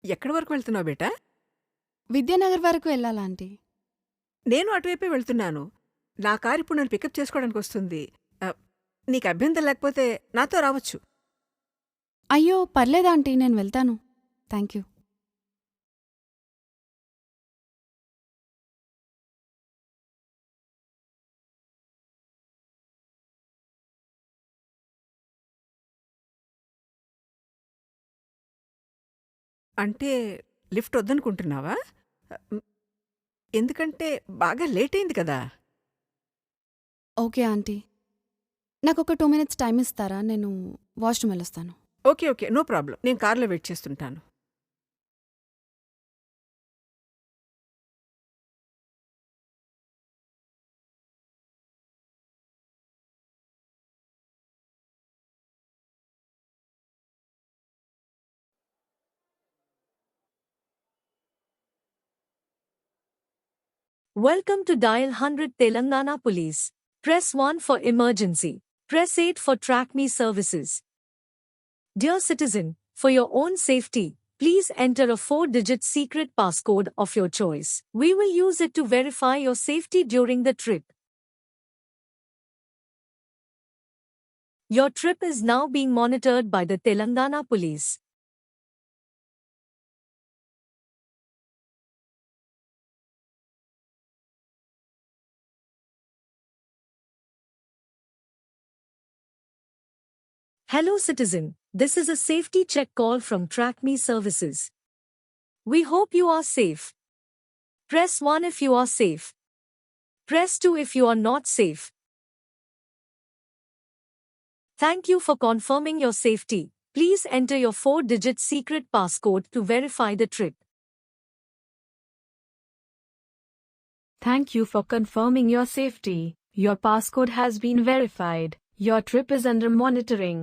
ఎక్కడి వరకు వెళ్తున్నావు బేటా? విద్యానగర్ వరకు వెళ్ళాలా ఆంటీ? నేను అటువైపే వెళ్తున్నాను. నా కారు ఇప్పుడు నన్ను పికప్ చేసుకోవడానికి వస్తుంది. నీకు అభ్యంతరం లేకపోతే నాతో రావచ్చు. అయ్యో పర్లేదు ఆంటీ, నేను వెళ్తాను. Thank you. అంటే లిఫ్ట్ వద్దనుకుంటున్నావా? మ్, ఎందుకంటే బాగా లేట్ అయింది కదా. ఓకే ఆంటీ, నాకు ఒక 2 మినిట్స్ టైం ఇస్తారా? నేను వాష్రూమ్ వెళ్ళొస్తాను. Okay okay, no problem. నేను కార్లో వెయిట్ చేస్తుంటాను. Welcome to Dial 100 Telangana Police. Press 1 for emergency. Press 8 for Track Me services. Dear citizen, for your own safety, please enter a 4-digit secret passcode of your choice. We will use it to verify your safety during the trip. Your trip is now being monitored by the Telangana Police. Hello citizen, this is a safety check call from Track Me services. We hope you are safe. Press 1 if you are safe. Press 2 if you are not safe. Thank you for confirming your safety. Please enter your 4-digit secret passcode to verify the trip. Thank you for confirming your safety. Your passcode has been verified. Your trip is under monitoring.